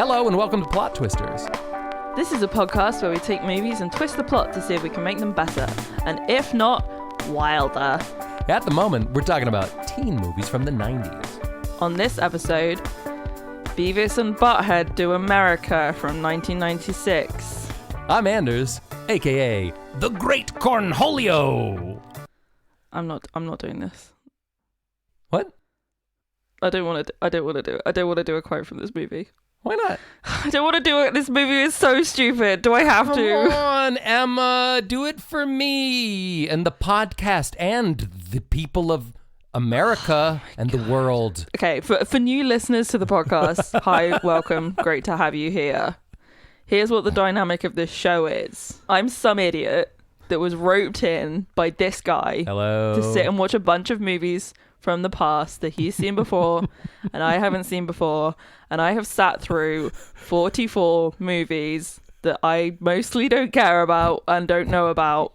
Hello and welcome to Plot Twisters. This is a podcast where we take movies and twist the plot to see if we can make them better, and if not, wilder. At the moment, we're talking about teen movies from the 90s. On this episode, Beavis and Butthead Do America from 1996. I'm Anders, aka The Great Cornholio. I'm not doing this. What? I don't want to do it. I don't want to do a quote from this movie. Why not? I don't want to do it. This movie is so stupid. Do I have to? Come on, Emma. Do it for me and the podcast and the people of America and the world. Okay, for new listeners to the podcast, hi, welcome. Great to have you here. Here's what the dynamic of this show is. I'm some idiot that was roped in by this guy to sit and watch a bunch of movies from the past that he's seen before and I haven't seen before, and I have sat through 44 movies that I mostly don't care about and don't know about,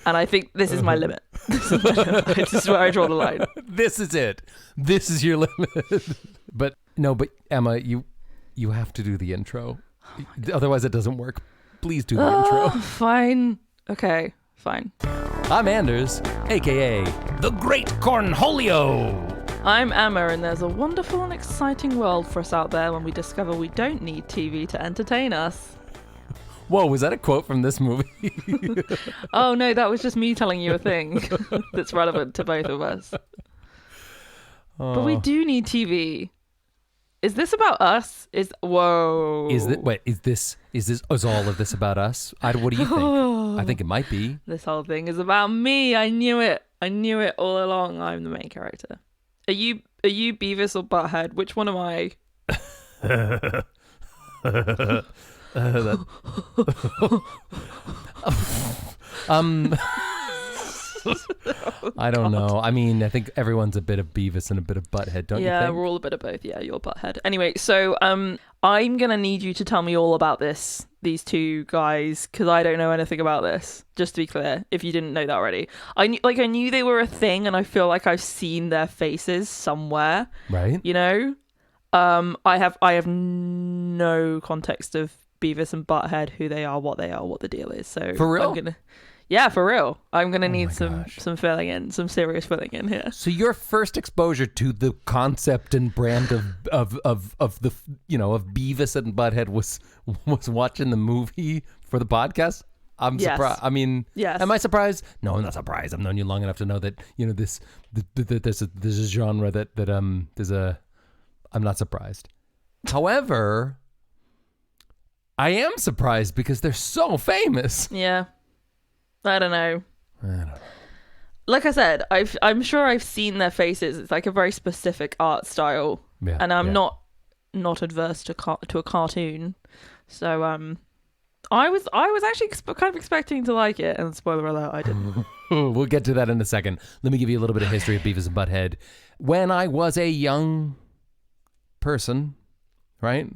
and I think this is my limit. This is where I draw the line. This is it. This is your limit. But Emma, you have to do the intro. Otherwise it doesn't work. Please do the intro. Fine. Okay, fine. I'm Anders, aka The Great Cornholio. I'm Emma, and there's a wonderful and exciting world for us out there when we discover we don't need TV to entertain us. Whoa, was that a quote from this movie? Oh no, that was just me telling you a thing that's relevant to both of us. But we do need TV. Is this about us? Is all of this about us? What do you think? I think it might be. This whole thing is about me. I knew it all along. I'm the main character. Are you Beavis or Butthead? Which one am I? I don't know. I mean, I think everyone's a bit of Beavis and a bit of Butthead, don't you think? Yeah, we're all a bit of both. Yeah, you're Butthead. Anyway, so I'm gonna need you to tell me all about these two guys, because I don't know anything about this. Just to be clear, if you didn't know that already, I knew they were a thing, and I feel like I've seen their faces somewhere. Right. You know, I have no context of Beavis and Butthead, who they are, what the deal is. So for real. Yeah, for real. I'm going to need some filling in, some serious filling in here. So your first exposure to the concept and brand of the, of Beavis and Butthead was watching the movie for the podcast? I'm surprised. I mean, yes. Am I surprised? No, I'm not surprised. I've known you long enough to know that, there's a genre that I'm not surprised. However, I am surprised because they're so famous. Yeah. I don't know. Like I said, I'm sure I've seen their faces. It's like a very specific art style, and I'm not adverse to a cartoon. So I was actually kind of expecting to like it, and spoiler alert, I didn't. We'll get to that in a second. Let me give you a little bit of history of Beavis and Butthead. When I was a young person, right?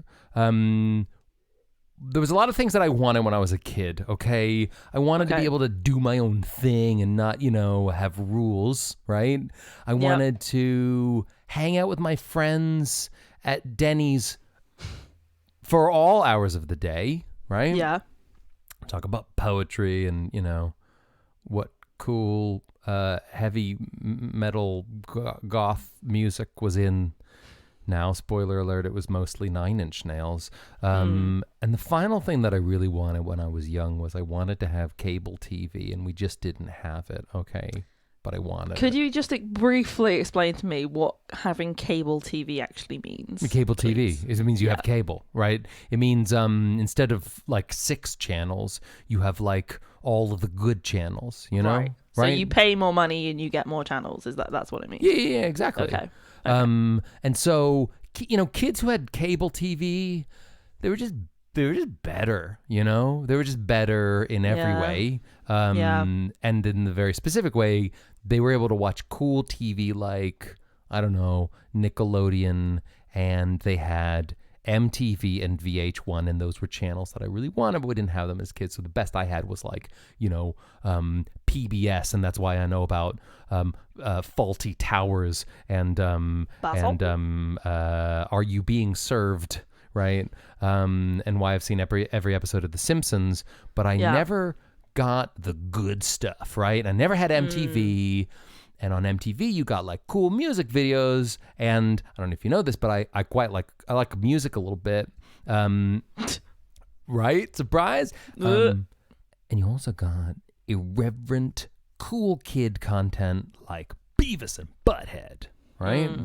There was a lot of things that I wanted when I was a kid, okay? I wanted to be able to do my own thing and not, have rules, right? I wanted to hang out with my friends at Denny's for all hours of the day, right? Yeah. Talk about poetry and, what cool heavy metal goth music was in. Now, spoiler alert, it was mostly Nine Inch Nails. And the final thing that I really wanted when I was young was I wanted to have cable TV, and we just didn't have it, okay? But I wanted Could you just briefly explain to me what having cable TV actually means? Cable TV, it means you have cable, right? It means instead of like 6 channels, you have like all of the good channels, Right. So you pay more money and you get more channels. That's what it means? Yeah, exactly. Okay. And so, kids who had cable TV, they were just better, They were just better in every way. And in the very specific way, they were able to watch cool TV like, I don't know, Nickelodeon, and they had MTV and VH1, and those were channels that I really wanted, but we didn't have them as kids. So the best I had was like, PBS, and that's why I know about Faulty Towers and Are You Being Served? right? And why I've seen every episode of The Simpsons, but I never got the good stuff, right? I never had MTV. And on MTV, you got like cool music videos, and I don't know if you know this, but I like music a little bit, right? Surprise! And you also got irreverent, cool kid content like Beavis and Butthead, right?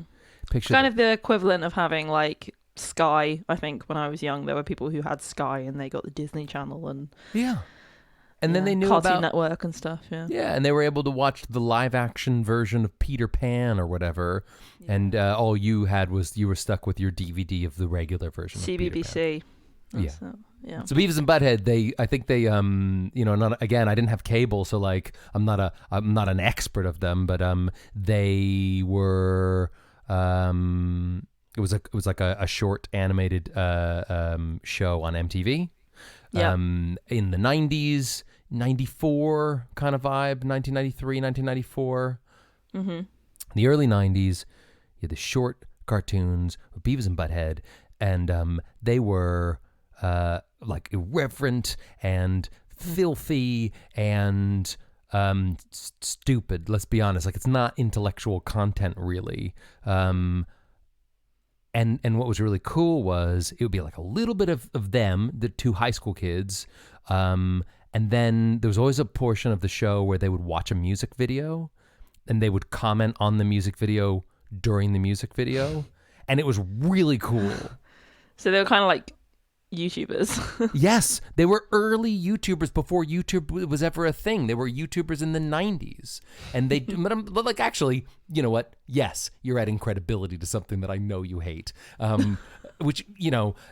Picture kind of the equivalent of having like Sky. I think when I was young, there were people who had Sky and they got the Disney Channel and and then they knew Cartoon about Network and stuff. Yeah, and they were able to watch the live action version of Peter Pan or whatever, and all you had was you were stuck with your DVD of the regular version. CBBC. Of Peter Pan. So Beavis and Butthead, I think they not again, I didn't have cable, so like I'm not an expert of them, but they were it was like a short animated show on MTV. In the 90s, 94 kind of vibe, 1993, 1994. The early 90s, you had the short cartoons with Beavis and Butthead, and they were like irreverent and filthy and stupid. Let's be honest, like it's not intellectual content really. And what was really cool was it would be like a little bit of them, the two high school kids, and then there was always a portion of the show where they would watch a music video, and they would comment on the music video during the music video, and it was really cool. So they were kind of like YouTubers. Yes, they were early YouTubers before YouTube was ever a thing. They were YouTubers in the 90s. And they, but like, actually, you know what? Yes, you're adding credibility to something that I know you hate. Which,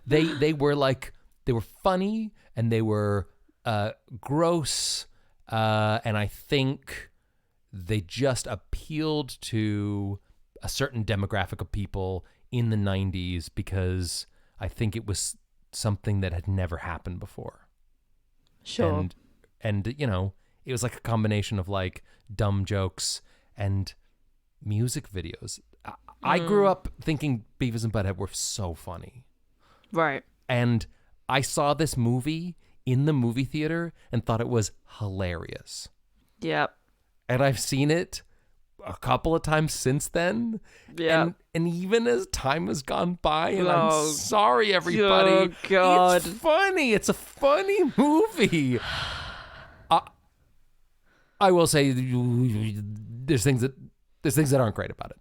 they were like, they were funny and they were gross. And I think they just appealed to a certain demographic of people in the 90s because I think it was something that had never happened before. Sure. And it was like a combination of like dumb jokes and music videos. I grew up thinking Beavis and Butthead were so funny. Right. And I saw this movie in the movie theater and thought it was hilarious. Yep. And I've seen it a couple of times since then. Yeah. And even as time has gone by, and I'm sorry, everybody. Oh, God. It's funny. It's a funny movie. I will say there's things that aren't great about it.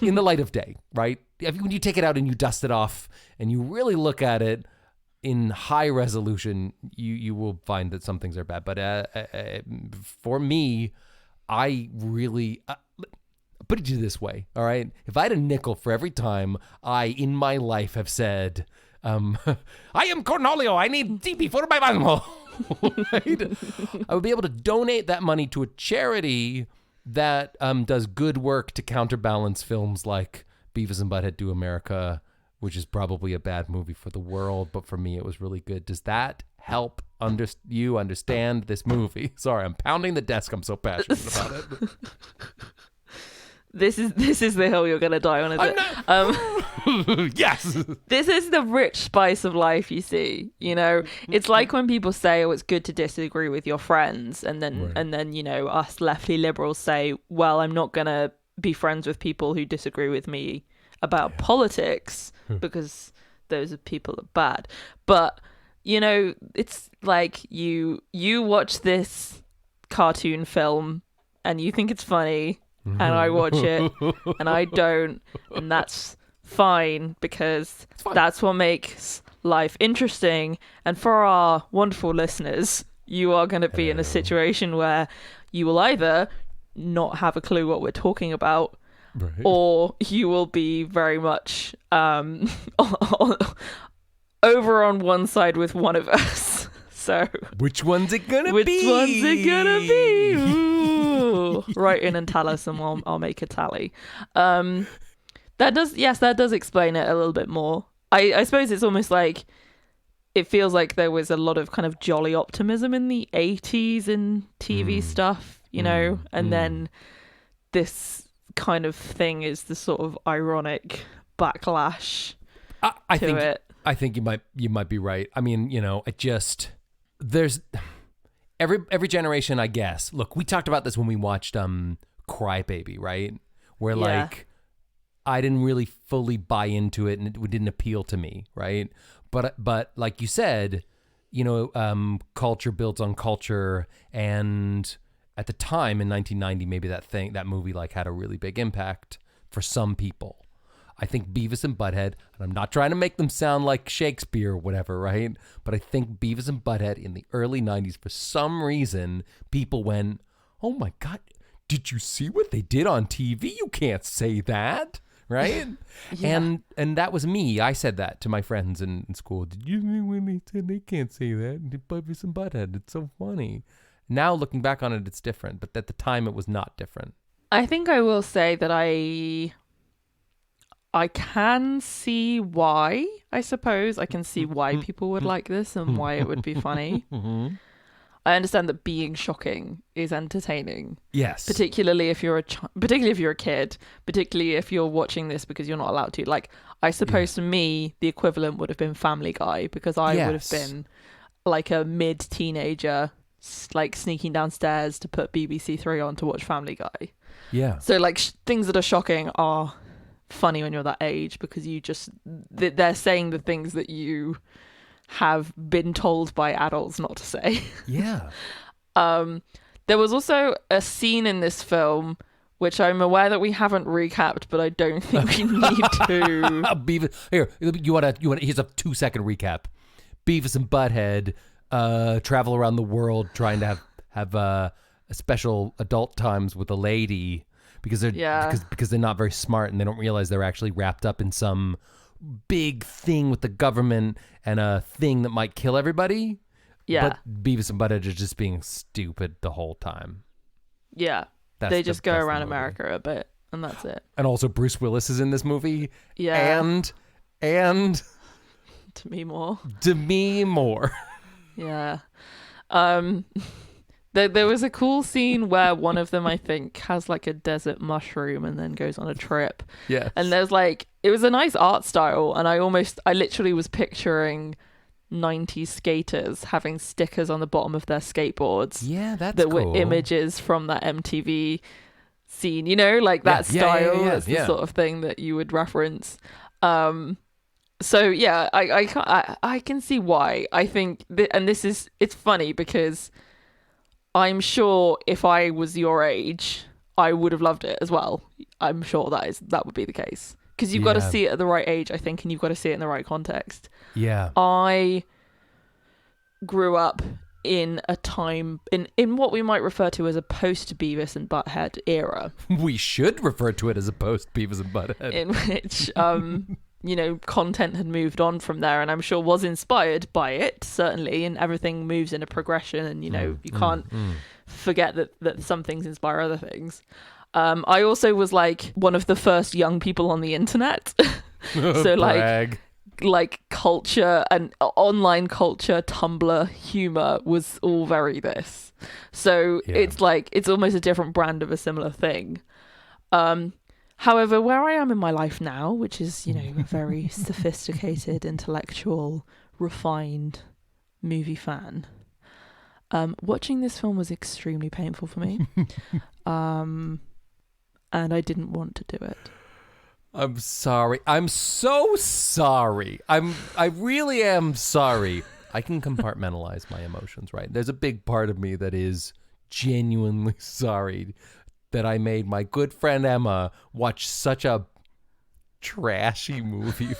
In the light of day, right? When you take it out and you dust it off and you really look at it in high resolution, you will find that some things are bad. But for me, I really put it to you this way, all right? If I had a nickel for every time I, in my life, have said, I am Cornelio, I need DP for my animal, right? I would be able to donate that money to a charity that does good work to counterbalance films like Beavis and Butthead Do America, which is probably a bad movie for the world, but for me it was really good. Does that help you understand this movie? Sorry, I'm pounding the desk. I'm so passionate about it. This is the hill you're gonna die on, is it? Yes. This is the rich spice of life, you see. It's like when people say, "Oh, it's good to disagree with your friends," and then us lefty liberals say, "Well, I'm not gonna be friends with people who disagree with me about politics because those people are bad." But it's like you watch this cartoon film and you think it's funny, and I watch it and I don't, and that's fine because that's what makes life interesting. And for our wonderful listeners, you are going to be in a situation where you will either not have a clue what we're talking about, right, or you will be very much over on one side with one of us. So which one's it gonna be? Which one's it gonna be? Ooh. Write in and tell us, and I'll make a tally. That does explain it a little bit more. I suppose it's almost like it feels like there was a lot of kind of jolly optimism in the 80s in TV stuff, and then this kind of thing is the sort of ironic backlash to it. I think you might be right. I mean, there's every generation, I guess. Look, we talked about this when we watched Cry Baby, right? Where like I didn't really fully buy into it and it didn't appeal to me, right? But like you said, culture builds on culture, and at the time in 1990, maybe that movie like had a really big impact for some people. I think Beavis and Butthead, and I'm not trying to make them sound like Shakespeare or whatever, right? But I think Beavis and Butthead in the early 90s, for some reason, people went, oh my God, did you see what they did on TV? You can't say that, right? And that was me. I said that to my friends in school. Did you see when they said they can't say that? Beavis and Butthead, it's so funny. Now looking back on it, it's different. But at the time, it was not different. I think I will say that I can see why, I suppose. I can see why people would like this and why it would be funny. I understand that being shocking is entertaining. Yes. Particularly if you're a kid, particularly if you're watching this because you're not allowed to. Like, I suppose to me, the equivalent would have been Family Guy, because I would have been like a mid-teenager, like sneaking downstairs to put BBC Three on to watch Family Guy. Yeah. So like things that are shocking are funny when you're that age, because they're saying the things that you have been told by adults not to say. Yeah. There was also a scene in this film which I'm aware that we haven't recapped, but I don't think we need to. Here, you want to? Here's a 2-second recap. Beavis and Butthead travel around the world trying to have special adult times with a lady because they're not very smart and they don't realize they're actually wrapped up in some big thing with the government and a thing that might kill everybody. Yeah. But Beavis and Butthead are just being stupid the whole time. Yeah. They just go around America a bit and that's it. And also Bruce Willis is in this movie. Yeah. And Demi Moore. Demi Moore. Yeah. There was a cool scene where one of them, I think, has like a desert mushroom and then goes on a trip. Yeah. And there's like, it was a nice art style. And I literally was picturing 90s skaters having stickers on the bottom of their skateboards. Yeah, that's that cool. Were images from that MTV scene, like that style. That's the sort of thing that you would reference. So yeah, I can see why. I think it's funny because I'm sure if I was your age, I would have loved it as well. I'm sure that would be the case. Because you've got to see it at the right age, I think, and you've got to see it in the right context. Yeah. I grew up in a time, in what we might refer to as a post-Beavis and Butthead era. We should refer to it as a post-Beavis and Butthead. In which, content had moved on from there, and I'm sure was inspired by it, certainly, and everything moves in a progression, and, you can't forget that some things inspire other things. I also was like one of the first young people on the internet. So like culture and online culture, Tumblr humor was all very this. So it's like, it's almost a different brand of a similar thing. However, where I am in my life now, which is, a very sophisticated, intellectual, refined movie fan, watching this film was extremely painful for me. And I didn't want to do it. I'm sorry. I'm so sorry. I really am sorry. I can compartmentalize my emotions, right? There's a big part of me that is genuinely sorry that I made my good friend Emma watch such a trashy movie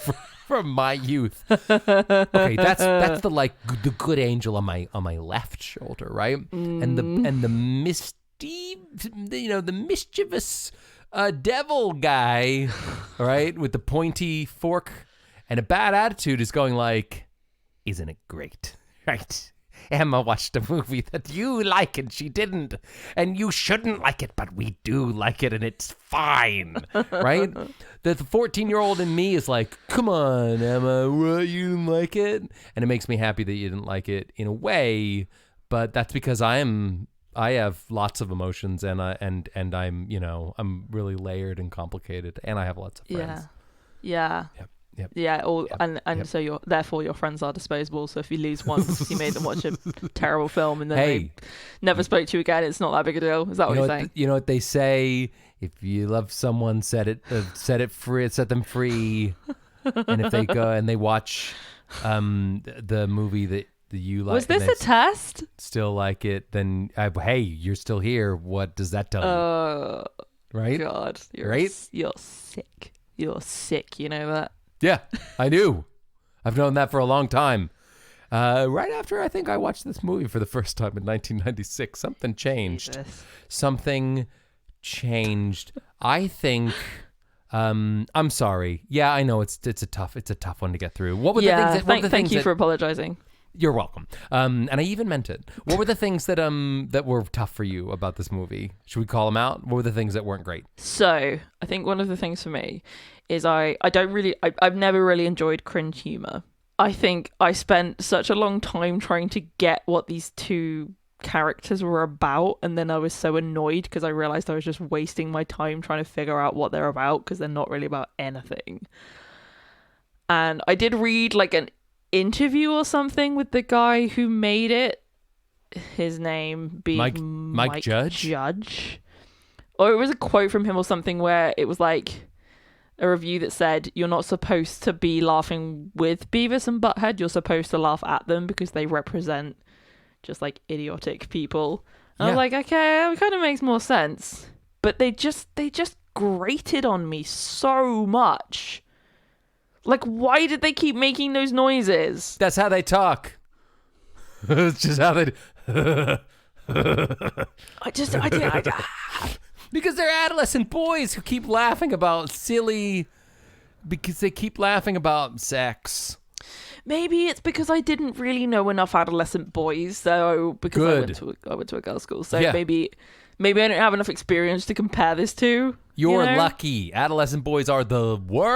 from my youth. Okay, that's the good angel on my left shoulder, right? And the the mischievous devil guy, right, with the pointy fork and a bad attitude is going like, isn't it great, right? Emma watched a movie that you like and she didn't, and you shouldn't like it, but we do like it and it's fine, right? The 14-year-old in me is like, come on, Emma, what, you didn't like it? And it makes me happy that you didn't like it in a way, but that's because I have lots of emotions and I'm, I'm really layered and complicated, and I have lots of friends. Yeah. Yep. Yeah, so your friends are disposable. So if you lose once, you made them watch a terrible film, and then they never spoke to you again. It's not that big a deal. Is that what you're saying? You know what they say? If you love someone, set it free, set them free. And if they go and they watch the movie that you like, was this a test? Still like it? Then hey, you're still here. What does that tell you? Right? God, you're sick. You're sick. You know that? Yeah, I knew. I've known that for a long time. Right after I think I watched this movie for the first time in 1996, something changed. Jesus. Something changed. I think. I'm sorry. Yeah, I know it's a tough one to get through. What were the things? Thank you for apologizing. You're welcome. And I even meant it. What were the things that were tough for you about this movie? Should we call them out? What were the things that weren't great? So I think one of the things for me is I've never really enjoyed cringe humor. I think I spent such a long time trying to get what these two characters were about, and then I was so annoyed because I realized I was just wasting my time trying to figure out what they're about, because they're not really about anything. And I did read like an interview or something with the guy who made it, his name being Mike Judge, or it was a quote from him or something where it was like a review that said, you're not supposed to be laughing with Beavis and Butthead, you're supposed to laugh at them because they represent just like idiotic people. And I was like, okay, that kind of makes more sense. But they just grated on me so much. Like, why did they keep making those noises? That's how they talk. It's just how they. Because they're adolescent boys who keep laughing about because they keep laughing about sex. Maybe it's because I didn't really know enough adolescent boys, so because I went to a girls' school, so maybe I don't have enough experience to compare this to. You're lucky. Adolescent boys are the worst.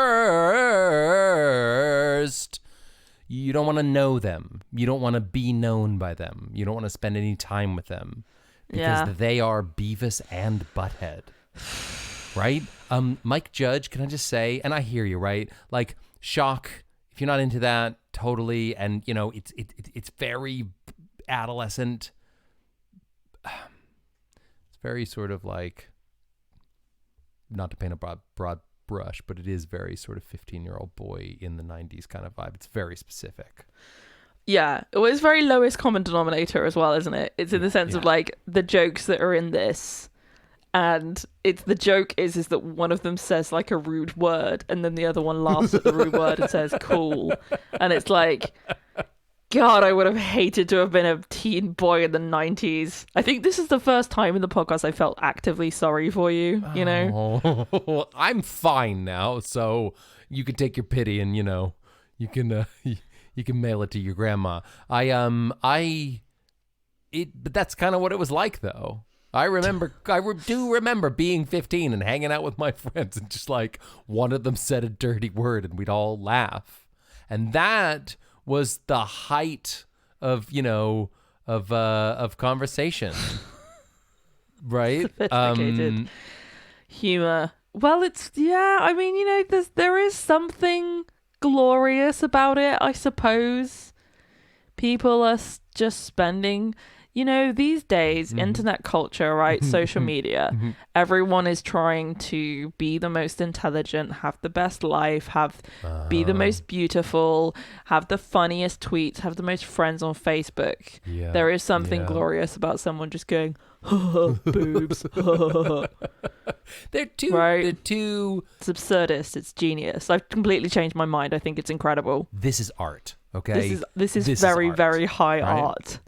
You don't want to know them. You don't want to be known by them. You don't want to spend any time with them. Because they are Beavis and Butthead. Right? Mike Judge, can I just say, and I hear you, right? Like, shock, if you're not into that, totally, and, you know, it's very adolescent. It's very sort of like, not to paint a broad brush, but it is very sort of 15-year-old boy in the 90s kind of vibe. It's very specific. Yeah, it was very lowest common denominator as well, isn't it? It's in the sense of like the jokes that are in this, and it's the joke is that one of them says like a rude word, and then the other one laughs at the rude word and says cool, and it's like, God, I would have hated to have been a teen boy in the 90s. I think this is the first time in the podcast I felt actively sorry for you, you know? Oh, I'm fine now, so you can take your pity and, you know, you can mail it to your grandma. But that's kind of what it was like, though. I do remember being 15 and hanging out with my friends, and just like one of them said a dirty word and we'd all laugh. And that was the height of, you know, of conversation. Right? Sophisticated humor. Well, I mean, you know, there is something glorious about it, I suppose. People are just spending, you know, these days, internet culture, right? Social media. Everyone is trying to be the most intelligent, have the best life, be the most beautiful, have the funniest tweets, have the most friends on Facebook. Yeah, there is something glorious about someone just going, boobs. They're too. It's absurdist. It's genius. I've completely changed my mind. I think it's incredible. This is art. Okay. This is very, very high art.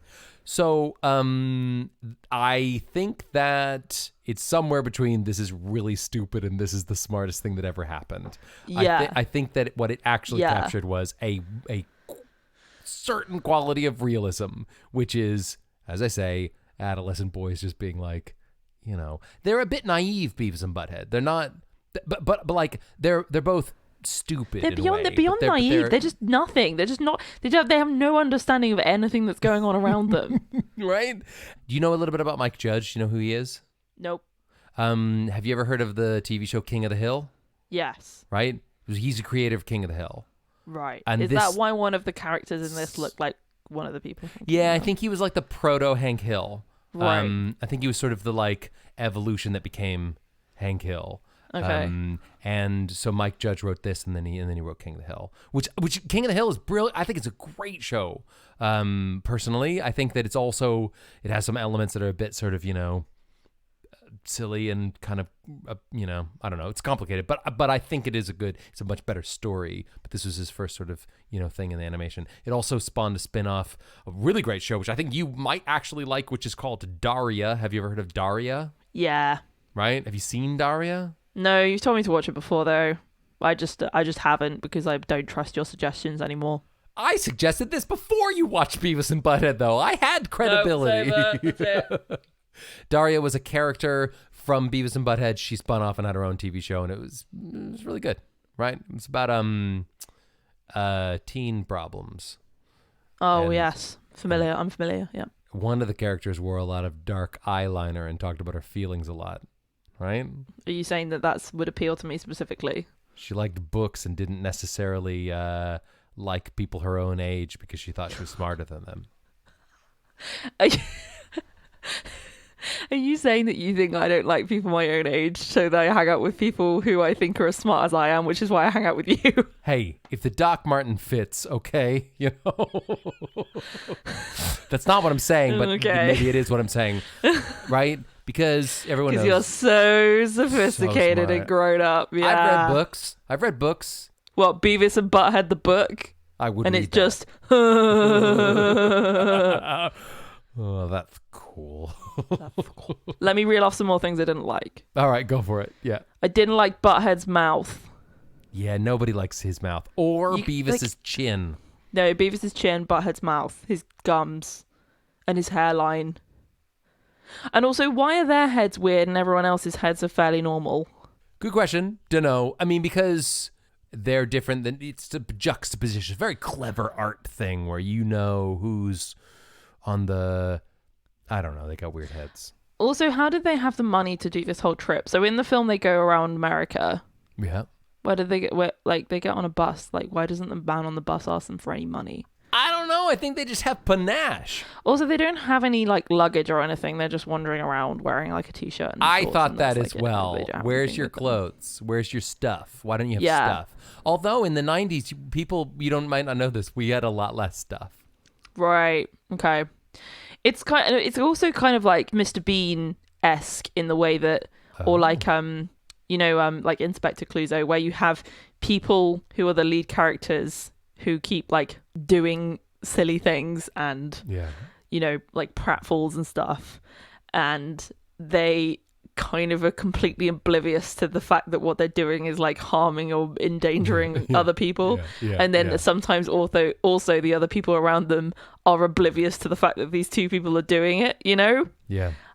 So, I think that it's somewhere between this is really stupid and this is the smartest thing that ever happened. Yeah. I think that what it actually captured was a certain quality of realism, which is, as I say, adolescent boys just being like, you know, they're a bit naive, Beavis and Butthead. They're not, but like they're both stupid. They're beyond naive. They're just nothing. They're just not. They have no understanding of anything that's going on around them. Right? Do you know a little bit about Mike Judge? Do you know who he is? Nope. Have you ever heard of the TV show King of the Hill? Yes. Right? He's a creator of King of the Hill. Right. And Is that why one of the characters in this looked like one of the people? Yeah, I think he was like the proto Hank Hill. Right. I think he was sort of the like evolution that became Hank Hill. Okay. And so Mike Judge wrote this, and then he wrote King of the Hill, which King of the Hill is brilliant. I think it's a great show. Personally, I think that it has some elements that are a bit sort of, silly and kind of, I don't know. It's complicated, but I think it's a much better story. But this was his first sort of, thing in the animation. It also spawned a spin-off, a really great show, which I think you might actually like, which is called Daria. Have you ever heard of Daria? Yeah. Right? Have you seen Daria? No, you've told me to watch it before, though. I just haven't, because I don't trust your suggestions anymore. I suggested this before you watched Beavis and Butthead, though. I had credibility. No, it's over. That's it. Daria was a character from Beavis and Butthead. She spun off and had her own TV show, and it was really good, right? It was about teen problems. Oh, yes. Familiar. I'm familiar, yeah. One of the characters wore a lot of dark eyeliner and talked about her feelings a lot, right? Are you saying that would appeal to me specifically? She liked books and didn't necessarily like people her own age because she thought she was smarter than them. Are you saying that you think I don't like people my own age, so that I hang out with people who I think are as smart as I am, which is why I hang out with you? Hey, if the Doc Martin fits, okay, That's not what I'm saying, but maybe it is what I'm saying, right? Because everyone knows. Because you're so sophisticated and grown up. Yeah. I've read books. What, Beavis and Butthead the book? I would and read it's just... Oh, that's cool. Let me reel off some more things I didn't like. All right, go for it. Yeah. I didn't like Butthead's mouth. Yeah, nobody likes his mouth. Or Beavis's chin. No, Beavis's chin, Butthead's mouth, his gums, and his hairline. And also, why are their heads weird and everyone else's heads are fairly normal? Good question. Dunno. I mean, because they're different. It's a juxtaposition. Very clever art thing where who's on the... I don't know. They got weird heads. Also, how did they have the money to do this whole trip? So in the film, they go around America. Yeah. Where did they get... they get on a bus. Why doesn't the man on the bus ask them for any money? I don't know. I think they just have panache. Also, they don't have any luggage or anything. They're just wandering around wearing a t-shirt. And I thought that as well. Where's your clothes? Where's your stuff? Why don't you have stuff? Although in the 90s, people, might not know this, we had a lot less stuff. Right. Okay. It's also kind of like Mr. Bean-esque in the way that, or like Inspector Clouseau, where you have people who are the lead characters who keep doing silly things and pratfalls and stuff, and they kind of are completely oblivious to the fact that what they're doing is harming or endangering other people, and then sometimes also the other people around them are oblivious to the fact that these two people are doing it.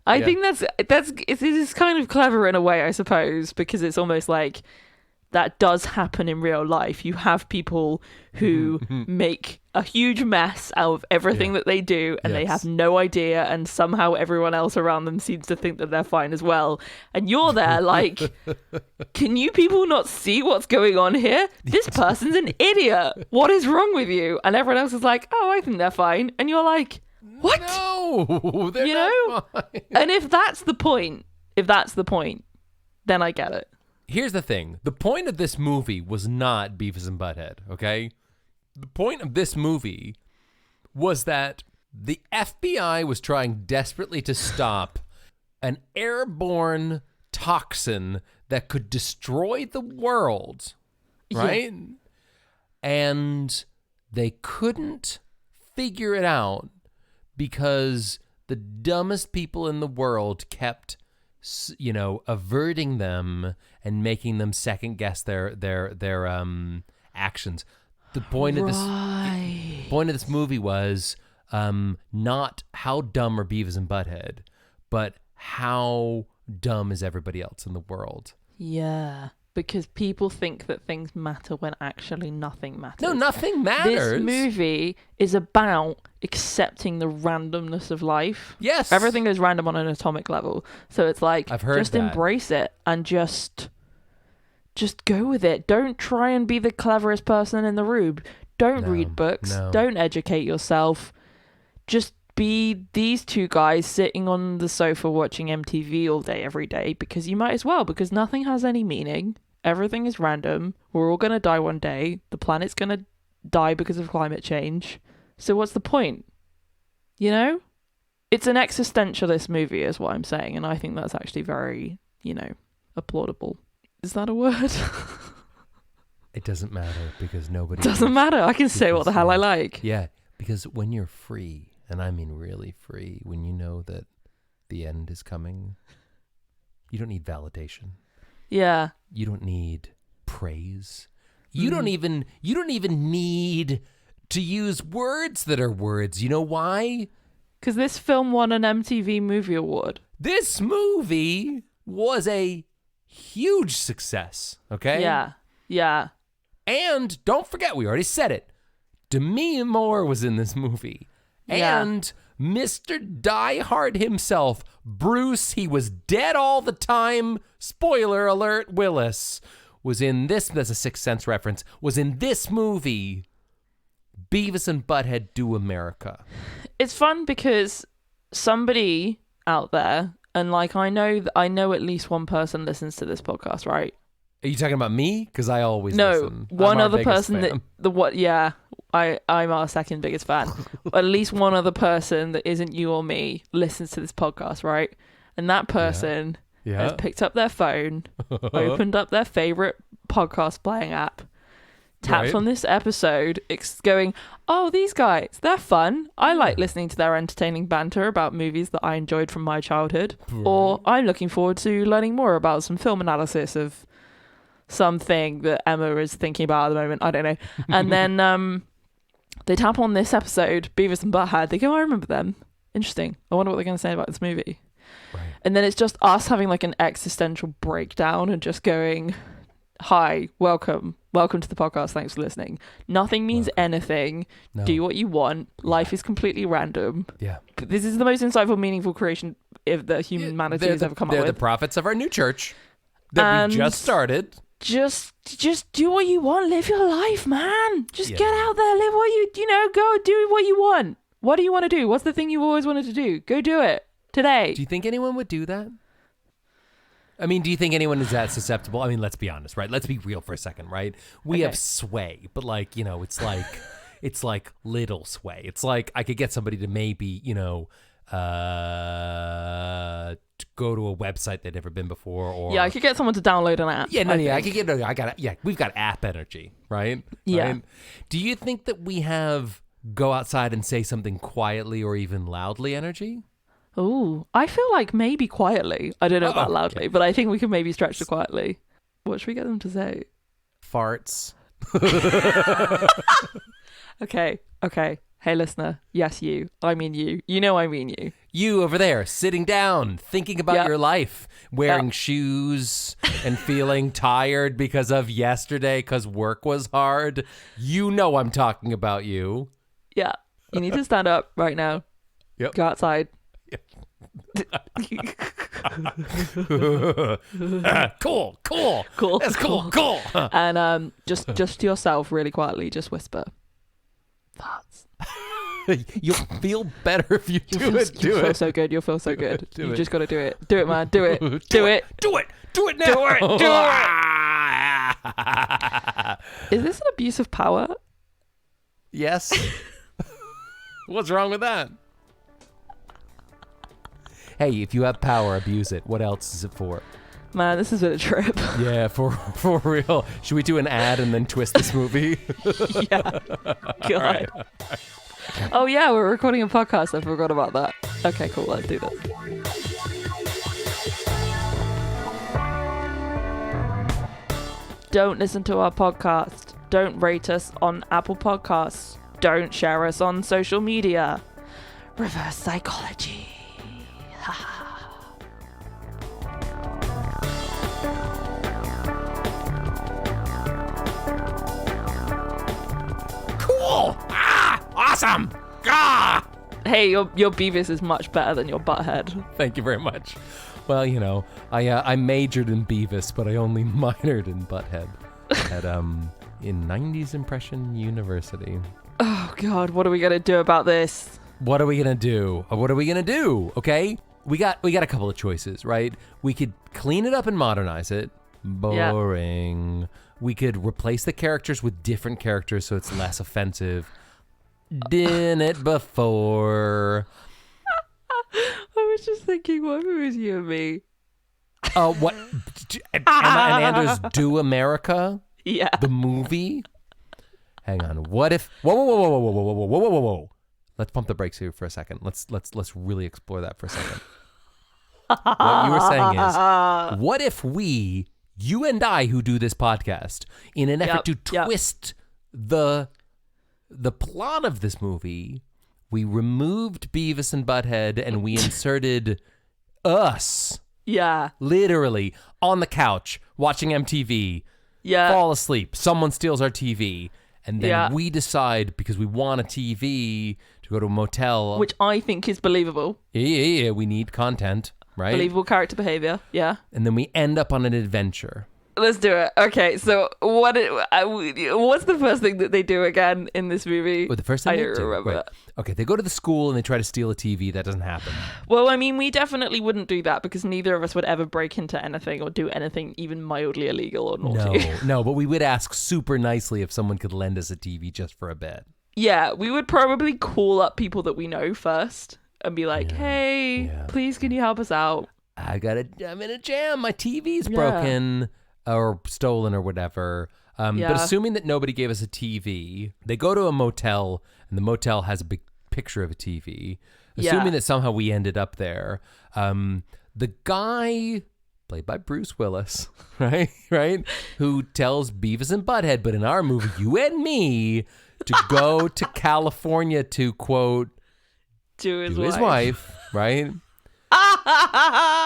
I think it is kind of clever in a way, I suppose, because it's almost like that does happen in real life. You have people who make a huge mess out of everything that they do, and they have no idea, and somehow everyone else around them seems to think that they're fine as well. And you're there can you people not see what's going on here? This person's an idiot. What is wrong with you? And everyone else is like, oh, I think they're fine. And you're like, what? No, they're not fine. And if that's the point, then I get it. Here's the thing. The point of this movie was not Beavis and Butthead, okay? The point of this movie was that the FBI was trying desperately to stop an airborne toxin that could destroy the world, right? Yeah. And they couldn't figure it out because the dumbest people in the world kept averting them and making them second guess their actions. The point of this movie was not how dumb are Beavis and Butthead, but how dumb is everybody else in the world. Yeah, because people think that things matter when actually nothing matters. No, nothing matters. This movie is about accepting the randomness of life. Yes. Everything is random on an atomic level. So it's I've heard just that. Embrace it and just just go with it. Don't try and be the cleverest person in the room. Don't read books. No. Don't educate yourself. Just be these two guys sitting on the sofa watching MTV all day, every day, because you might as well, because nothing has any meaning. Everything is random. We're all going to die one day. The planet's going to die because of climate change. So what's the point? You know? It's an existentialist movie is what I'm saying, and I think that's actually very, applaudable. Is that a word? It doesn't matter because nobody... Doesn't matter. I can say what the hell I like. Yeah, because when you're free, and I mean really free, when you know that the end is coming, you don't need validation. Yeah. You don't need praise. You don't even need to use words that are words. You know why? Because this film won an MTV Movie Award. This movie was a huge success, okay? Yeah. And don't forget, we already said it, Demi Moore was in this movie. Yeah. And Mr. Die Hard himself, Bruce, he was dead all the time, spoiler alert, Willis, was in this, that's a Sixth Sense reference, was in this movie, Beavis and Butthead Do America. It's fun because somebody out there, and I know at least one person listens to this podcast, right? Are you talking about me? Because I always listen. One other person fan. I'm our second biggest fan. At least one other person that isn't you or me listens to this podcast, right? And that person has picked up their phone, opened up their favorite podcast playing app, tapped on this episode, going, oh, these guys, they're fun. I like listening to their entertaining banter about movies that I enjoyed from my childhood. Or I'm looking forward to learning more about some film analysis of something that Emma is thinking about at the moment. I don't know. And then they tap on this episode, Beavis and Butthead. They go, I remember them. Interesting. I wonder what they're going to say about this movie. Right. And then it's just us having an existential breakdown and just going, hi, welcome to the podcast. Thanks for listening. Nothing means anything. No. Do what you want. Life is completely random. Yeah. This is the most insightful, meaningful creation if the humanity has ever come up with. They're the prophets of our new church that we just started. Just do what you want. Live your life, man. Just get out there. Live what go do what you want. What do you want to do? What's the thing you've always wanted to do? Go do it today. Do you think anyone would do that? I mean, do you think anyone is that susceptible? I mean, let's be honest, right? Let's be real for a second, right? We have sway, but it's like little sway. It's like I could get somebody to maybe, to go to a website they'd never been before, or I could get someone to download an app. We've got app energy, right? Yeah. Right? Do you think that we have go outside and say something quietly or even loudly energy? Oh, I feel like maybe quietly. I don't know about loudly, but I think we can maybe stretch to quietly. What should we get them to say? Farts. Okay. Hey, listener. Yes, you. I mean you. You know I mean you. You over there, sitting down, thinking about your life, wearing shoes and feeling tired because of yesterday because work was hard. You know I'm talking about you. Yeah. You need to stand up right now. Yep. Go outside. Cool. That's cool. And just to yourself, really quietly, just whisper. Thoughts. You'll feel better if you do it. You'll feel so good. You'll feel so good. You just got to do it. Do it, man. Do it. Do it. Do it. Do it now. Do it. Is this an abuse of power? Yes. What's wrong with that? Hey, if you have power, abuse it. What else is it for? Man, this has been a trip. Yeah, for real. Should we do an ad and then twist this movie? Yeah. God. Right. Oh, yeah, we're recording a podcast. I forgot about that. Okay, cool. Let's do this. Don't listen to our podcast. Don't rate us on Apple Podcasts. Don't share us on social media. Reverse psychology. Cool! Awesome! Hey, your Beavis is much better than your Butthead. Thank you very much. Well, I majored in Beavis, but I only minored in Butthead at in 90s Impression University. Oh God, what are we gonna do about this? What are we gonna do? Okay, we got a couple of choices, right? We could clean it up and modernize it. Boring. Yeah. We could replace the characters with different characters so it's less offensive. Done it before. I was just thinking, what if it was you and me? What? Emma and Anders Do America? Yeah. The movie? Hang on. What if? Whoa. Let's pump the brakes here for a second. Let's really explore that for a second. What you were saying is, what if you and I, who do this podcast, in an effort to twist the plot of this movie, we removed Beavis and Butthead and we inserted us. Yeah. Literally on the couch watching MTV. Yeah. Fall asleep. Someone steals our TV. And then we decide, because we want a TV, to go to a motel. Which I think is believable. Yeah. We need content, right? Believable character behavior. Yeah. And then we end up on an adventure. Let's do it. Okay, so what's the first thing that they do again in this movie? Well, the first thing I don't remember that. Okay, they go to the school and they try to steal a TV. That doesn't happen. Well, I mean, we definitely wouldn't do that because neither of us would ever break into anything or do anything even mildly illegal or naughty. No, but we would ask super nicely if someone could lend us a TV just for a bit. Yeah, we would probably call up people that we know first and be like, hey, please can you help us out? I'm in a jam. My TV's broken. Or stolen or whatever. But assuming that nobody gave us a TV, they go to a motel and the motel has a big picture of a TV. Assuming that somehow we ended up there. The guy, played by Bruce Willis, right? Who tells Beavis and Butthead, but in our movie, you and me, to go to California to, quote, to his wife, right?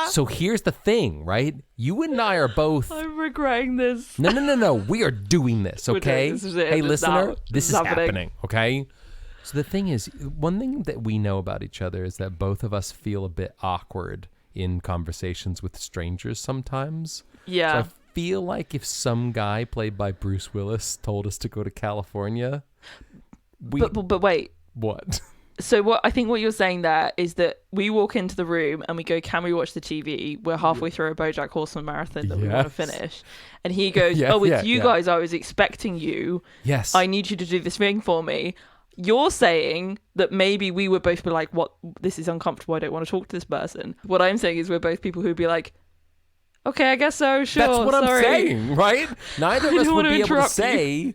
So here's the thing, right? You and I are both... I'm regretting this. No. We are doing this, okay? This is it. Hey, listener, this is happening, okay? So the thing is, one thing that we know about each other is that both of us feel a bit awkward in conversations with strangers sometimes. Yeah. So I feel like if some guy played by Bruce Willis told us to go to California... But wait. What? So I think what you're saying there is that we walk into the room and we go, can we watch the TV? We're halfway through a BoJack Horseman marathon that we want to finish. And he goes, guys, I was expecting you. Yes. I need you to do this thing for me. You're saying that maybe we would both be like, what? This is uncomfortable. I don't want to talk to this person. What I'm saying is we're both people who'd be like, okay, I guess so. Sure. That's what sorry. I'm saying, right? Neither of us would be able to say,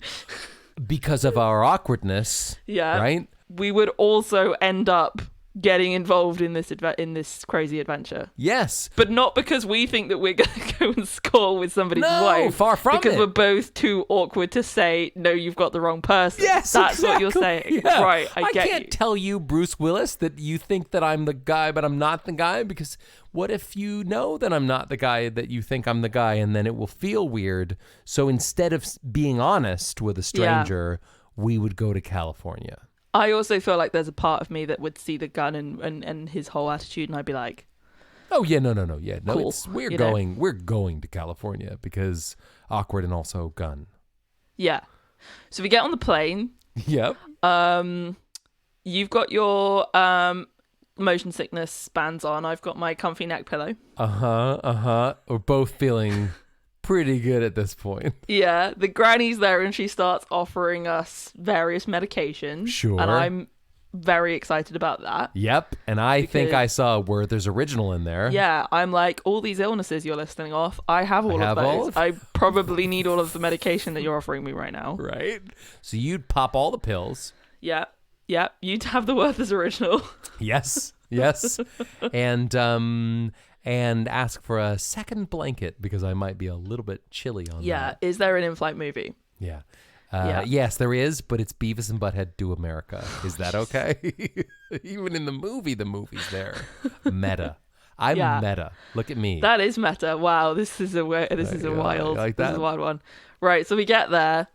because of our awkwardness, right? We would also end up getting involved in this crazy adventure. Yes. But not because we think that we're going to go and score with somebody's wife. Far from because it. We're both too awkward to say, no, you've got the wrong person. Yes, That's what you're saying. Yeah. Right, I can't tell you, Bruce Willis, that you think that I'm the guy, but I'm not the guy, because what if you know that I'm not the guy, that you think I'm the guy, and then it will feel weird. So instead of being honest with a stranger, we would go to California. I also feel like there's a part of me that would see the gun and his whole attitude, and I'd be like, "Oh yeah, no, yeah, no, cool. We're going to California because awkward and also gun." Yeah. So we get on the plane. Yep. You've got your motion sickness bands on. I've got my comfy neck pillow. We're both feeling pretty good at this point. Yeah, the granny's there and she starts offering us various medications. Sure. And I'm very excited about that. Yep. And I think I saw Werther's Original in there. Yeah, I'm like, all these illnesses you're listing off, I have all of those. I probably need all of the medication that you're offering me right now. Right. So you'd pop all the pills. Yeah. You'd have the Werther's Original. Yes. And ask for a second blanket because I might be a little bit chilly on that. Yeah, is there an in-flight movie? Yeah. Yes, there is, but it's Beavis and Butthead Do America. Is that okay? Even in the movie's there. Meta. I'm meta. Look at me. That is meta. Wow, this is a wild one. Right, so we get there.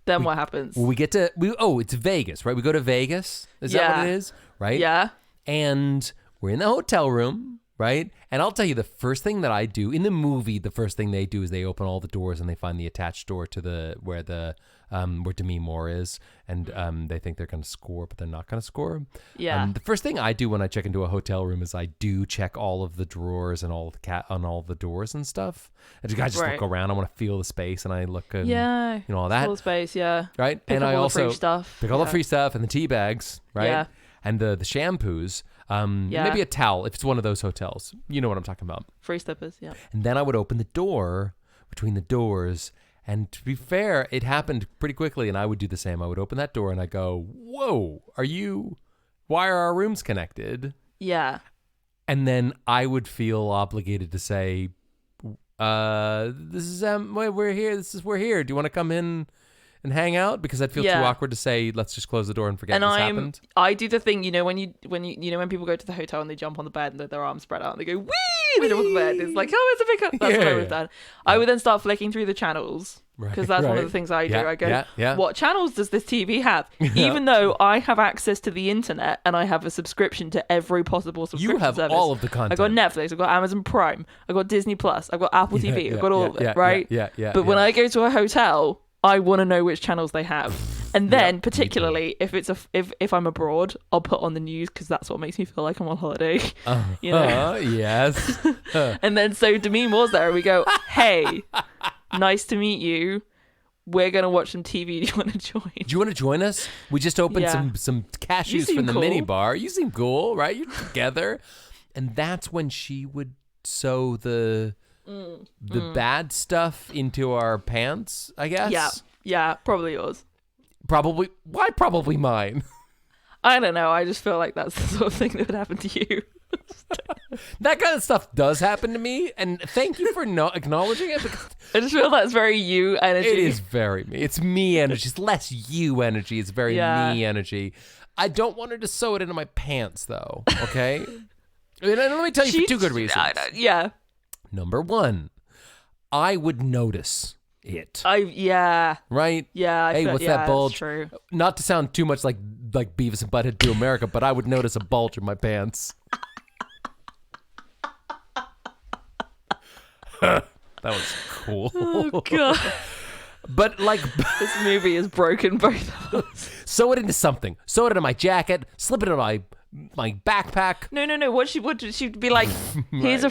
Then what happens? Well, it's Vegas, right? We go to Vegas. Is that what it is? Right? Yeah. And we're in the hotel room. right? And I'll tell you, the first thing that I do in the movie, the first thing they do is they open all the doors and they find the attached door to where Demi Moore is, and they think they're going to score, but they're not going to score. Yeah. The first thing I do when I check into a hotel room is I do check all of the drawers and all the doors and stuff. And I just look around. I want to feel the space, and I look and all that. Full space, yeah. Right. Pick and up I all also the free stuff. pick all the free stuff and the tea bags, right? Yeah. And the shampoos. Maybe a towel if it's one of those hotels. You know what I'm talking about. Free slippers, yeah. And then I would open the door between the doors. And to be fair, it happened pretty quickly, and I would do the same. I would open that door and I go, "Whoa, why are our rooms connected?" Yeah. And then I would feel obligated to say, "This is we're here. We're here. Do you want to come in and hang out?" Because I'd feel too awkward to say, "Let's just close the door and forget this happened." I do the thing, when people go to the hotel and they jump on the bed and their arms spread out and they go, "Wee!" They jump on the bed. It's like, "Oh, it's a pickup." That's what I would have done. I would then start flicking through the channels. Because that's one of the things I do. I go, what channels does this TV have? Even though I have access to the internet and I have a subscription to every possible subscription service. You have all of the content. I got Netflix, I've got Amazon Prime, I've got Disney Plus, I've got Apple TV, I've got all of it, right? But when I go to a hotel, I want to know which channels they have. And then, particularly if I'm abroad, I'll put on the news because that's what makes me feel like I'm on holiday. Yes. And then so Demi Moore's there, and we go, "Hey, nice to meet you. We're going to watch some TV. Do you want to join?" Do you want to join us? We just opened some cashews from the mini bar. You seem cool, right? You're together. And that's when she would sew the bad stuff into our pants, I guess. Yeah, probably yours. Probably. Why probably mine? I don't know. I just feel like that's the sort of thing that would happen to you. That kind of stuff does happen to me, and thank you for not acknowledging it. Because I just feel that's very you energy. It is very me. It's me energy. It's less you energy. It's very me energy. I don't want her to sew it into my pants, though. Okay? And let me tell you for two good reasons. Number one, I would notice it. Right? Yeah. Hey, what's that bulge? That's true. Not to sound too much like Beavis and Butthead Do America, but I would notice a bulge in my pants. That was cool. Oh god. But this movie has broken both of us. Sew it into something. Sew it into my jacket. Slip it in my backpack. No. What she'd be like, here's a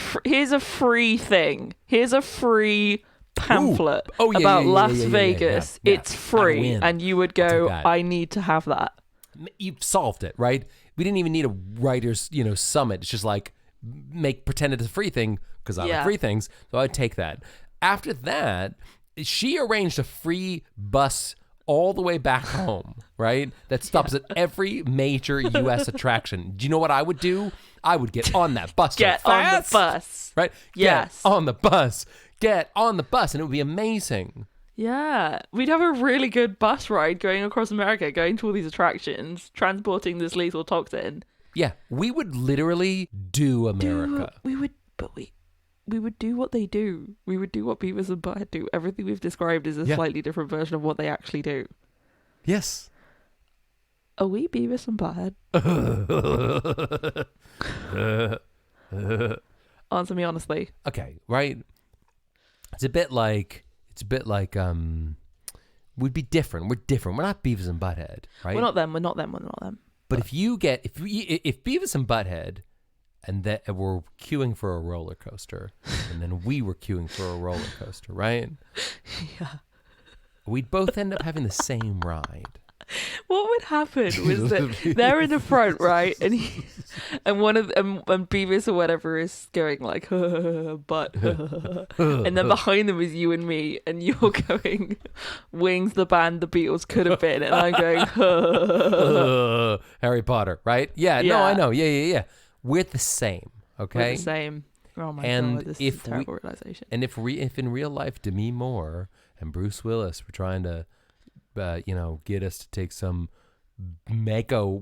free thing. Here's a free pamphlet about Las Vegas. Yeah. It's free, and you would go, "I need to have that." You've solved it, right? We didn't even need a writers, summit. It's just like pretend it's a free thing because I like free things, so I'd take that. After that, she arranged a free bus all the way back home, right? That stops at every major U.S. attraction. Do you know what I would do? I would get on that bus. Get on the bus. Right? Yes. Get on the bus. Get on the bus, and it would be amazing. Yeah. We'd have a really good bus ride going across America, going to all these attractions, transporting this lethal toxin. Yeah. We would literally do America. We would do what they do. We would do what Beavis and Butthead do. Everything we've described is a slightly different version of what they actually do. Yes. Are we Beavis and Butthead? Answer me honestly. Okay, right. It's a bit like we'd be different. We're different. We're not Beavis and Butthead, right? We're not them. But if Beavis and Butthead and that we're queuing for a roller coaster, and then we were queuing for a roller coaster, right? Yeah. We'd both end up having the same ride. What would happen was that they're in the front, right, and Beavis or whatever is going like, but, and then behind them is you and me, and you're going, Wings, the band the Beatles could have been, and I'm going, Harry Potter, right? Yeah, no, I know, yeah. We're the same, okay? We're the same. Oh my god, this is a terrible realization. And if in real life Demi Moore and Bruce Willis were trying to get us to take some mega,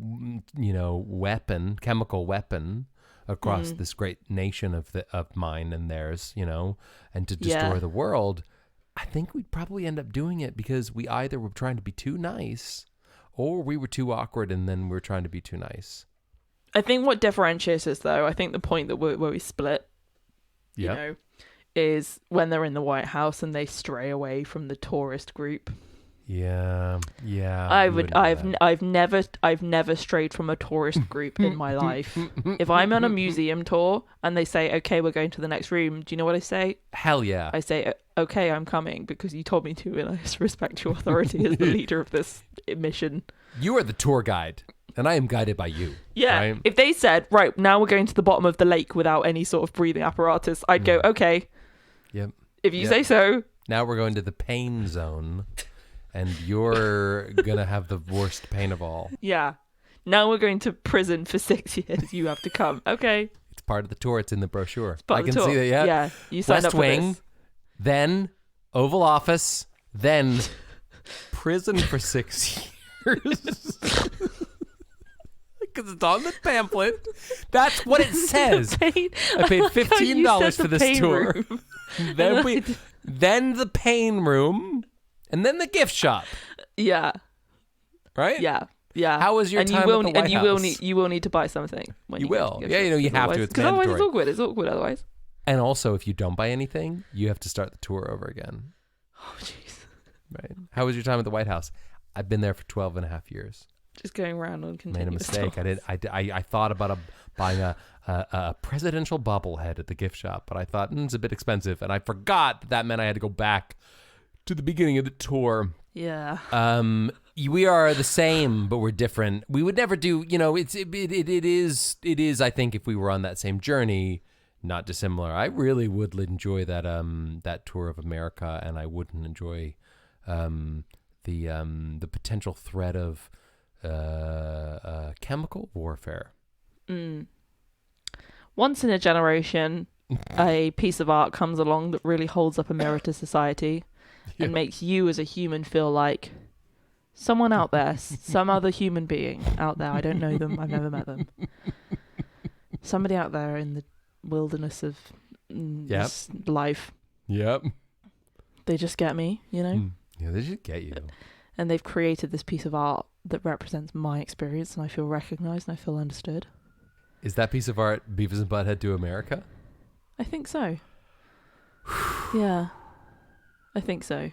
chemical weapon across this great nation of mine and theirs, and to destroy the world, I think we'd probably end up doing it because we either were trying to be too nice or we were too awkward and then we were trying to be too nice. I think what differentiates us, though, I think the point that where we split, you know, is when they're in the White House and they stray away from the tourist group. Yeah. I've never strayed from a tourist group in my life. If I'm on a museum tour and they say, okay, we're going to the next room, do you know what I say? Hell yeah. I say, okay, I'm coming because you told me to, and I respect your authority as the leader of this mission. You are the tour guide, and I am guided by you. Yeah. Right? If they said, right, now we're going to the bottom of the lake without any sort of breathing apparatus, I'd go, okay. Yep. If you say so. Now we're going to the pain zone, and you're going to have the worst pain of all. Yeah. Now we're going to prison for 6 years. You have to come. Okay. It's part of the tour. It's in the brochure. I can see that, yeah. Yeah. You signed West up for Wing, this. then Oval Office, then prison for 6 years. Because it's on the pamphlet. That's what it says. I paid $15 for this tour. Then the pain room, and then the gift shop. Yeah. Right? Yeah. Yeah. How was your time at the White and House? You will need to buy something. When You will. Yeah, you have to. It's because mandatory. otherwise it's awkward. It's awkward otherwise. And also, if you don't buy anything, you have to start the tour over again. Oh, jeez. Right. How was your time at the White House? I've been there for 12 and a half years. Just going around on continuous Made a mistake. tours. I thought about buying a presidential bobblehead at the gift shop, but I thought it's a bit expensive, and I forgot that meant I had to go back to the beginning of the tour. Yeah. We are the same, but we're different. We would never do. It is. I think if we were on that same journey, not dissimilar. I really would enjoy that tour of America, and I wouldn't enjoy the potential threat of chemical warfare. Once in a generation, a piece of art comes along that really holds up a mirror to society and makes you as a human feel like someone out there, some other human being out there. I don't know them. I've never met them. Somebody out there in the wilderness of this life. Yep. They just get me, Yeah, they just get you. And they've created this piece of art that represents my experience, and I feel recognized and I feel understood. Is that piece of art Beavis and Butthead Do America? I think so. Yeah. I think so.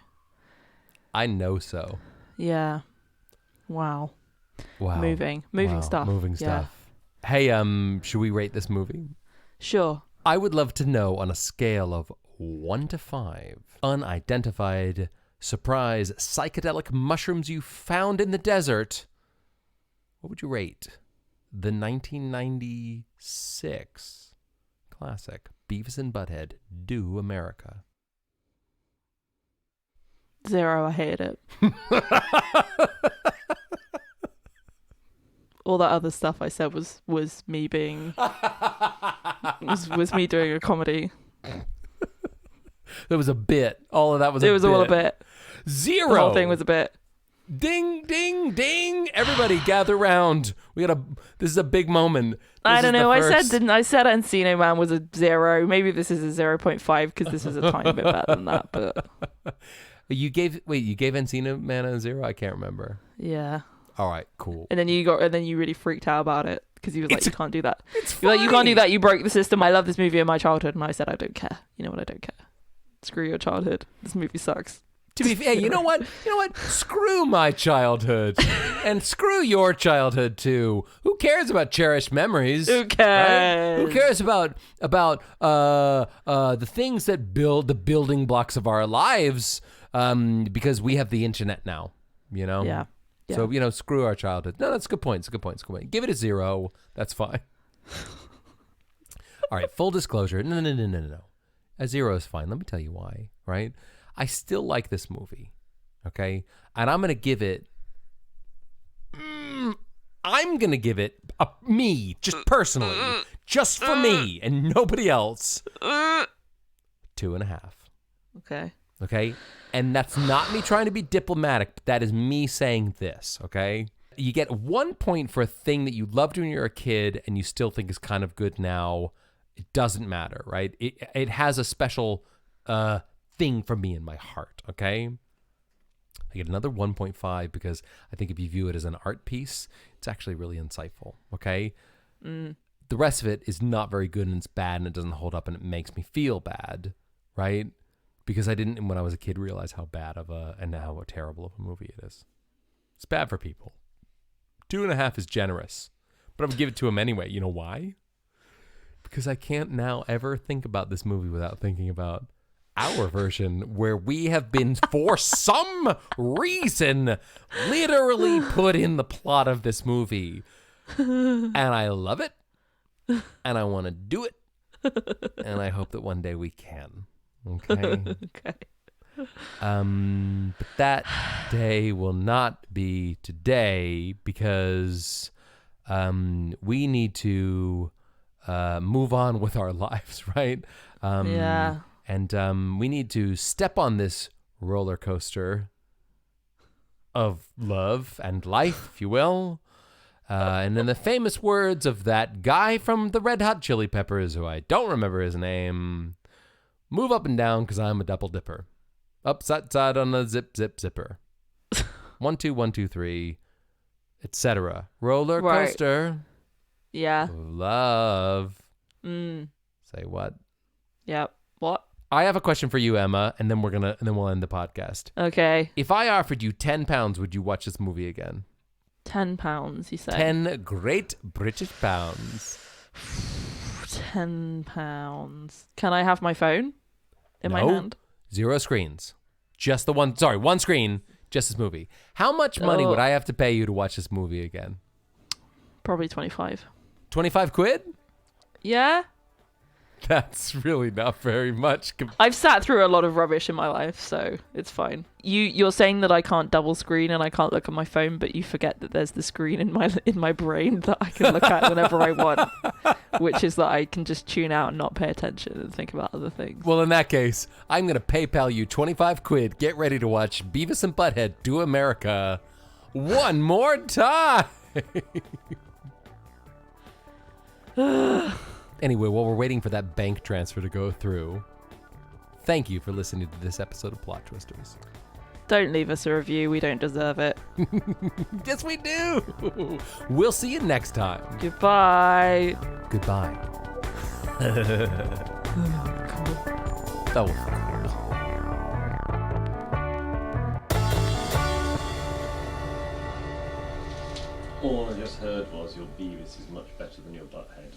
I know so. Yeah. Wow. Moving Wow. stuff. Moving stuff. Hey, should we rate this movie? Sure. I would love to know, on a scale of 1 to 5, unidentified surprise psychedelic mushrooms you found in the desert, what would you rate the 1996 classic Beavis and Butthead Do America? 0. I hated it. All that other stuff I said was me being was me doing a comedy. There was a bit. All of that was. It was all a bit. 0. The whole thing was a bit. Ding, ding, ding! Everybody gather round. This is a big moment. I don't know. I said Encino Man was a 0. Maybe this is a 0.5 because this is a tiny bit better than that. But you gave Encino Man a 0? I can't remember. Yeah. All right, cool. And then you really freaked out about it because you was like, you can't do that. You're like, you can't do that. You broke the system. I love this movie in my childhood, and I said I don't care. You know what? I don't care. Screw your childhood. This movie sucks. To be fair, you know what? Screw my childhood, and screw your childhood too. Who cares about cherished memories? Who cares? Right? Who cares about the things that build the building blocks of our lives? Because we have the internet now. Yeah. So screw our childhood. No, that's a good point. It's a good point. Give it a 0. That's fine. All right. Full disclosure. No. A 0 is fine. Let me tell you why. Right. I still like this movie, okay? And I'm going to give it, me, just personally, just for me and nobody else, 2.5. Okay? And that's not me trying to be diplomatic, but that is me saying this, okay? You get 1 point for a thing that you loved when you were a kid and you still think is kind of good now. It doesn't matter, right? It has a special thing for me in my heart, okay? I get another 1.5 because I think if you view it as an art piece, it's actually really insightful, okay? The rest of it is not very good, and it's bad, and it doesn't hold up, and it makes me feel bad, right? Because I didn't, when I was a kid, realize how bad and how terrible of a movie it is. It's bad for people. 2.5 is generous, but I'm gonna give it to him anyway. You know why? Because I can't now ever think about this movie without thinking about our version, where we have been, for some reason, literally put in the plot of this movie. And I love it. And I want to do it. And I hope that one day we can. Okay? Okay. But that day will not be today, because we need to move on with our lives, right? Yeah. And we need to step on this roller coaster of love and life, if you will. And in the famous words of that guy from the Red Hot Chili Peppers, who I don't remember his name, move up and down, because I'm a double dipper. Upside side on a zipper. 1, 2, 1, 2, 3, etc. Roller coaster. Right. Yeah. Love. Say what? Yep. What? I have a question for you, Emma, and then we'll end the podcast. Okay. If I offered you £10, would you watch this movie again? £10, you say? 10 great British pounds. £10. Can I have my phone in my hand? 0 screens. Just the one. Sorry, one screen. Just this movie. How much money would I have to pay you to watch this movie again? Probably 25. 25 quid? Yeah. That's really not very much. I've sat through a lot of rubbish in my life, so it's fine. You're saying that I can't double screen and I can't look at my phone, but you forget that there's the screen in my brain that I can look at whenever I want, which is that I can just tune out and not pay attention and think about other things. Well, in that case, I'm going to PayPal you 25 quid. Get ready to watch Beavis and Butthead Do America one more time. Anyway, while we're waiting for that bank transfer to go through, thank you for listening to this episode of Plot Twisters. Don't leave us a review. We don't deserve it. Yes, we do. We'll see you next time. Goodbye. Goodbye. Oh. All I just heard was your Beavis is much better than your Butthead.